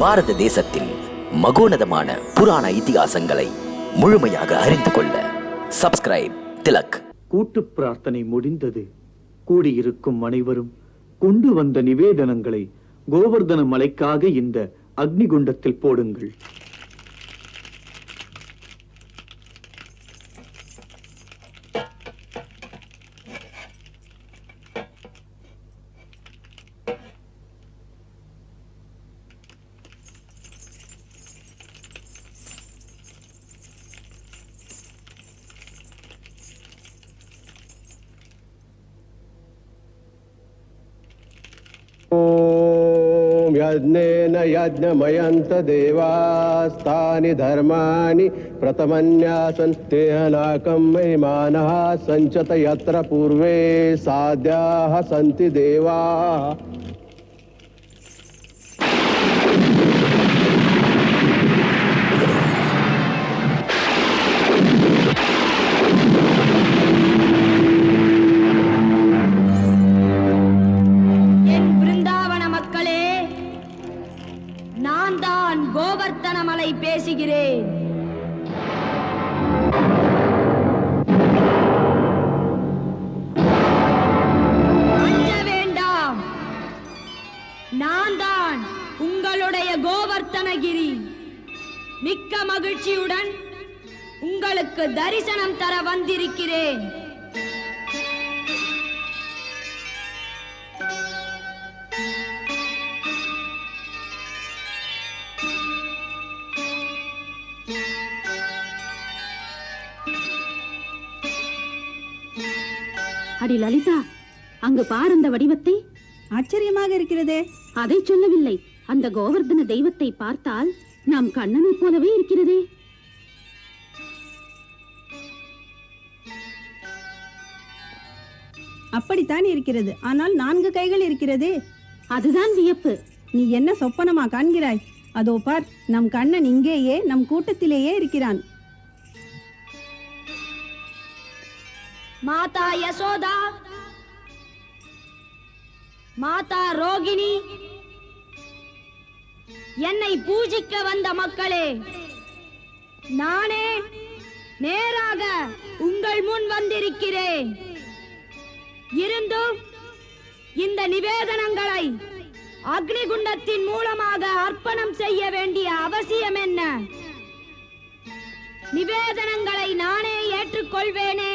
பாரத தேசத்தின் மகோனதமான புராண இதிகாசங்களை முழுமையாக அறிந்து கொள்ள சப்ஸ்கிரைப் திலக். கூட்டு பிரார்த்தனை முடிந்தது. கூடியிருக்கும் அனைவரும் கொண்டு வந்த நிவேதனங்களை கோவர்தன மலைக்காக இந்த அக்னிகுண்டத்தில் போடுங்கள். यज्ञेन यज्ञमयन्त देवास्तानि धर्माणि प्रथमन्यासन् तेहनाकं महिमानः सञ्चत यत्र पूर्वे साध्याः सन्ति देवाः. கோவர்த்தனமலை பேசுகிறேன். அஞ்ச வேண்டாம், நான் தான் உங்களுடைய கோவர்த்தனகிரி. மிக்க மகிழ்ச்சியுடன் உங்களுக்கு தரிசனம் தர வந்திருக்கிறேன். அடி லலிதா, அங்கு பார் அந்த வடிவத்தை. ஆச்சரியமாக இருக்கிறதே. அதை சொல்லவில்லை, அந்த கோவர்தன தெய்வத்தை பார்த்தால் நாம் கண்ணனை போலவே இருக்கிறதே. அப்படித்தான் இருக்கிறது, ஆனால் 4 கைகள் இருக்கிறதே. அதுதான் வியப்பு. நீ என்ன சொப்பனமா காண்கிறாய்? அதோ பார், நம் கண்ணன் இங்கேயே நம் கூட்டத்திலேயே இருக்கிறான். மாதா யசோதா, மாதா ரோகிணி, என்னை பூஜிக்க வந்த மக்களே, நானே நேராக உங்கள் முன் வந்திருக்கிறேன். இருந்தும் இந்த நிவேதனங்களை அக்னிகுண்டத்தின் மூலமாக அர்ப்பணம் செய்ய வேண்டிய அவசியம் என்ன? நிவேதனங்களை நானே ஏற்றுக்கொள்வேனே.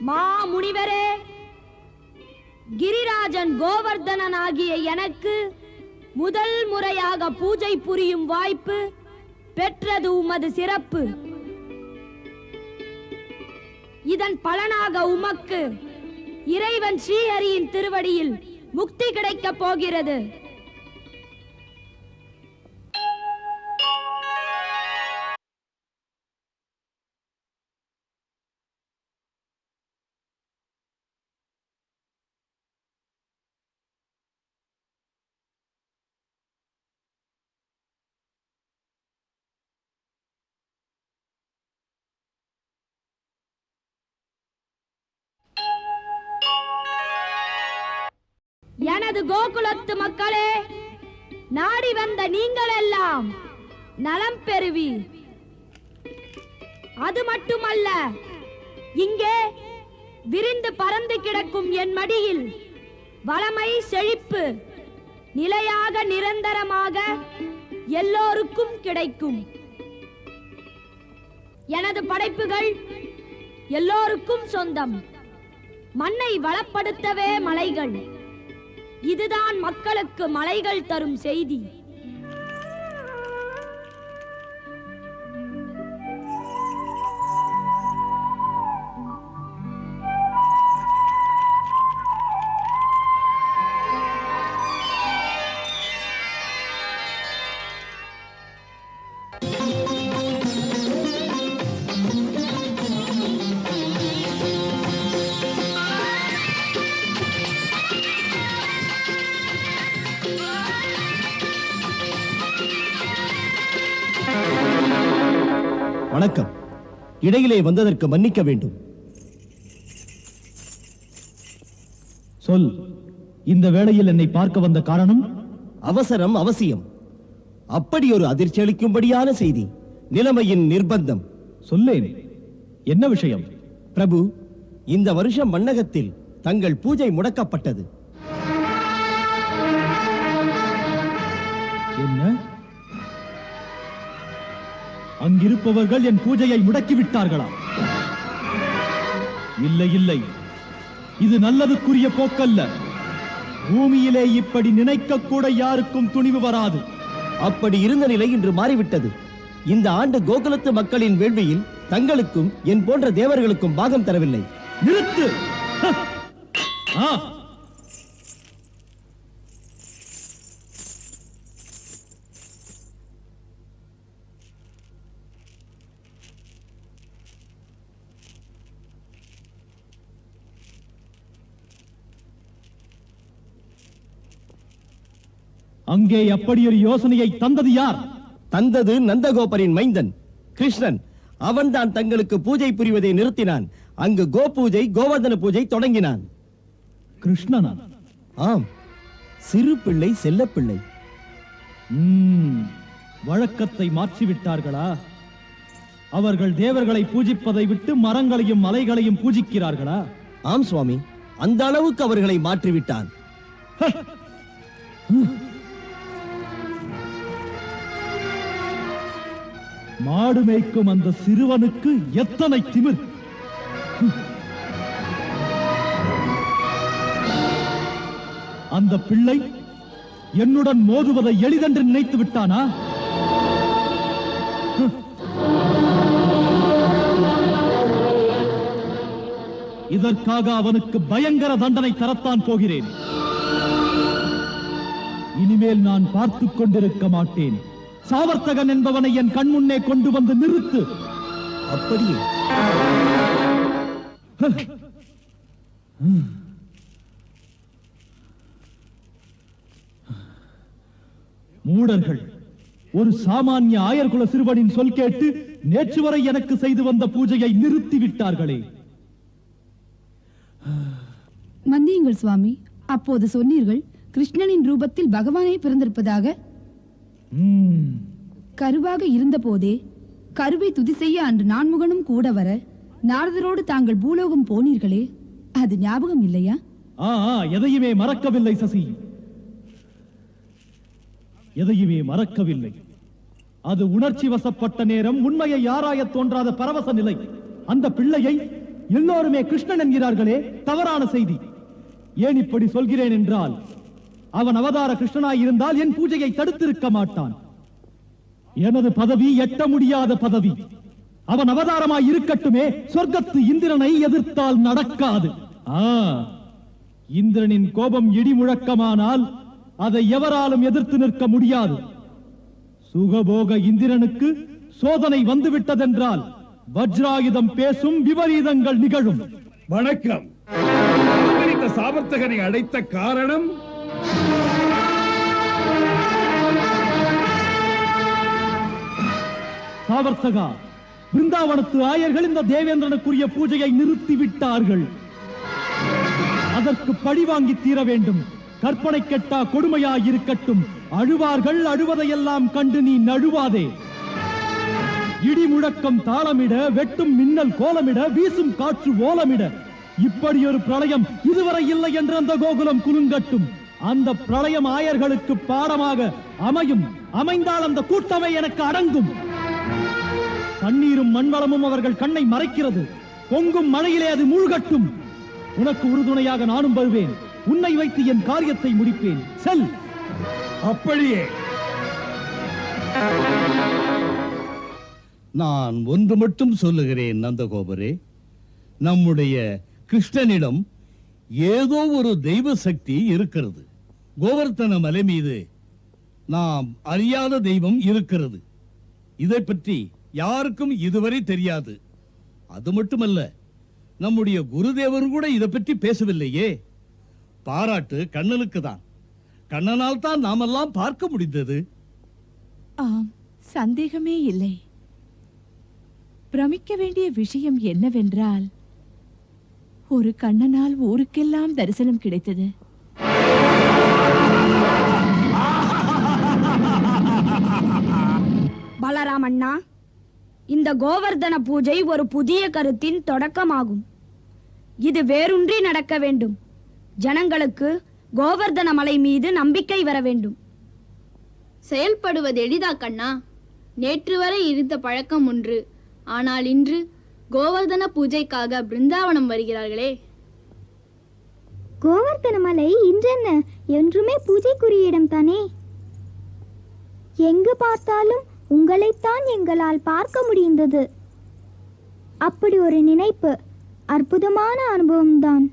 மா முனிவரே, கிரிராஜன் கோவர்தனன் ஆகிய எனக்கு முதல் முறையாக பூஜை புரியும் வாய்ப்பு பெற்றது உமது சிறப்பு. இதன் பலனாக உமக்கு இறைவன் ஸ்ரீஹரியின் திருவடியில் முக்தி கிடைக்கப் போகிறது. எனது கோகுலத்து மக்களே, நாடி வந்த நீங்கள் எல்லாம் நலம் பெறுவீர். அது மட்டுமல்ல, இங்கே விரிந்து பறந்து கிடக்கும் என் மடியில் வளமை செழிப்பு நிலையாக நிரந்தரமாக எல்லோருக்கும் கிடைக்கும். எனது படைப்புகள் எல்லோருக்கும் சொந்தம். மண்ணை வளப்படுத்தவே மலைகள். இதுதான் மக்களுக்கு மலைகள் தரும் செய்தி. வணக்கம். இடையிலே வந்ததற்கு மன்னிக்க வேண்டும். சொல், இந்த வேளையில் என்னை பார்க்க வந்த காரணம்? அவசரம் அவசியம். அப்படி ஒரு அதிர்ச்சி அளிக்கும்படியான செய்தி. நிலைமையின் நிர்பந்தம். சொல்லேன், என்ன விஷயம்? பிரபு, இந்த வருஷம் மண்ணகத்தில் தங்கள் பூஜை முடக்கப்பட்டது. என்ன? அங்கிருப்பவர்கள் என் பூஜையை முடக்கிவிட்டார்களா? இல்லை இல்லை, இது நல்லதுக்குரிய போக்கல்ல. பூமியிலே இப்படி நினைக்க கூட யாருக்கும் துணிவு வராது. அப்படி இருந்த நிலை இன்று மாறிவிட்டது. இந்த ஆண்டு கோகுலத்து மக்களின் வேள்வியில் தங்களுக்கும் என் போன்ற தேவர்களுக்கும் பாகம் தரவில்லை. நிறுத்து! ஆ, அங்கே அப்படி ஒரு யோசனையை தந்தது யார்? தந்தது நந்தகோபரின் மைந்தன் கிருஷ்ணன். அவன்தான் தங்களுக்கு பூஜை புரிவதை நிறுத்தினான். அங்கு கோ பூஜை, கோவர்தன பூஜை தொடங்கினான். கிருஷ்ணனா? ஆம், சிறு பிள்ளை, செல்ல பிள்ளை. வழக்கத்தை மாற்றிவிட்டார்களா? அவர்கள் தேவர்களை பூஜிப்பதை விட்டு மரங்களையும் மலைகளையும் பூஜிக்கிறார்களா? ஆம் சுவாமி, அந்த அளவுக்கு அவர்களை மாற்றிவிட்டான். மாடு மேய்க்கும் அந்த சிறுவனுக்கு எத்தனை திமிர்! அந்த பிள்ளை என்னுடன் மோதுவதை எளிதென்று நினைத்து விட்டானா? இதற்காக அவனுக்கு பயங்கர தண்டனை தரத்தான் போகிறேன். இனிமேல் நான் பார்த்துக் கொண்டிருக்க மாட்டேன். சாவர்த்தகன் என்பவனை என் கண் முன்னே கொண்டு வந்து நிறுத்து. அப்படியே மூடர்கள் ஒரு சாமானிய ஆயர்குல சிறுவனின் சொல் கேட்டு நேற்று வரை எனக்கு செய்து வந்த பூஜையை நிறுத்தி விட்டார்களே. மன்னியுங்கள் சுவாமி, அப்போது சொன்னீர்கள் கிருஷ்ணனின் ரூபத்தில் பகவானே பிறந்திருப்பதாக. கருவாக இருந்த போதே கருவை துதி செய்ய அன்று நான்முகனும் கூட வர நாரதரோடு தாங்கள் பூலோகம் போனீர்களே, அது ஞாபகம் இல்லையா? எதையுமே மறக்கவில்லை சசி, எதையுமே மறக்கவில்லை. அது உணர்ச்சி வசப்பட்ட நேரம், உண்மையை ஆராய தோன்றாத பரவச நிலை. அந்த பிள்ளையை எல்லோருமே கிருஷ்ணன் என்கிறார்களே, தவறான செய்தி. ஏன் இப்படி சொல்கிறேன் என்றால், அவன் அவதார கிருஷ்ணனாய் இருந்தால் என் பூஜையை தடுத்திருக்க மாட்டான். எனது பதவி எட்ட முடியாத பதவி. அவன் அவதாரமாய் இருக்கட்டுமே, சொர்க்கத்து இந்திரனை எதிர்த்தால் நடக்காது. இந்திரனின் கோபம் இடி முழக்கமானால் அதை எவராலும் எதிர்த்து நிற்க முடியாது. சுகபோக இந்திரனுக்கு சோதனை வந்துவிட்டதென்றால் வஜ்ராயுதம் பேசும், விபரீதங்கள் நிகழும். வணக்கம். இந்த சாவர்த்தகனை அழைத்த காரணம்? சாவர்த்தகா, பிருந்தாவனத்து ஆயர்கள் இந்த தேவேந்திரனுக்குரிய பூஜையை நிறுத்திவிட்டார்கள். அதற்கு பழி வாங்கி தீர வேண்டும். கற்பனை கெட்டா கொடுமையாயிருக்கட்டும். அழுவார்கள், அழுவதையெல்லாம் கண்டு நீ நழுவாதே. இடி முழக்கம் தாளமிட, வெட்டும் மின்னல் கோலமிட, வீசும் காற்று ஓலமிட, இப்படி ஒரு பிரளயம் இதுவரை இல்லை என்று அந்த கோகுலம் குலுங்கட்டும். அந்த பிரளயம் ஆயர்களுக்கு பாடமாக அமையும். அமைந்தால் அந்த கூட்டமே எனக்கு அடங்கும். தண்ணீரும் மண்வளமும் அவர்கள் கண்ணை மறைக்கிறது. பொங்கும் மழையிலே அது மூழ்கட்டும். உனக்கு உறுதுணையாக நானும் வருவேன். உன்னை வைத்து என் காரியத்தை முடிப்பேன். செல். அப்படியே. நான் ஒன்று மட்டும் சொல்லுகிறேன் நந்தகோபரே, நம்முடைய கிருஷ்ணனிடம் ஏதோ ஒரு தெய்வ சக்தி இருக்கிறது. கோவர்த்தன மலை மீது நாம் அறியாத தெய்வம் இருக்கிறது. இதை பற்றி யாருக்கும் இதுவரை தெரியாது. அது மட்டுமல்ல, நம்முடைய குருதேவர் கூட இதை பற்றி பேசவில்லையே. பாராட்டு கண்ணனுக்கு தான். கண்ணனால் தான் நாமெல்லாம் பார்க்க முடிந்தது. ஆம், சந்தேகமே இல்லை. பிரமிக்க வேண்டிய விஷயம் என்னவென்றால், ஒரு கண்ணனால் ஊருக்கெல்லாம் தரிசனம் கிடைத்தது. பலராமண்ணா, இந்த கோவர்தன பூஜை ஒரு புதிய கருத்தின் தொடக்கமாகும். இது வேரூன்றி நடக்க வேண்டும். ஜனங்களுக்கு கோவர்தன மலை மீது நம்பிக்கை வர வேண்டும். செயல்படுவது எளிதா கண்ணா? நேற்று வரை இருந்த பழக்கம் ஒன்று. ஆனால் இன்று கோவர்தன பூஜைக்காக பிருந்தாவனம் வருகிறார்களே. கோவர்தன மலை இன்றென்ன என்றுமே பூஜைக்குரிய இடம் தானே. எங்கு பார்த்தாலும் உங்களைத்தான் எங்களால் பார்க்க முடிந்தது. அப்படி ஒரு நினைப்பு அற்புதமான அனுபவம்தான்.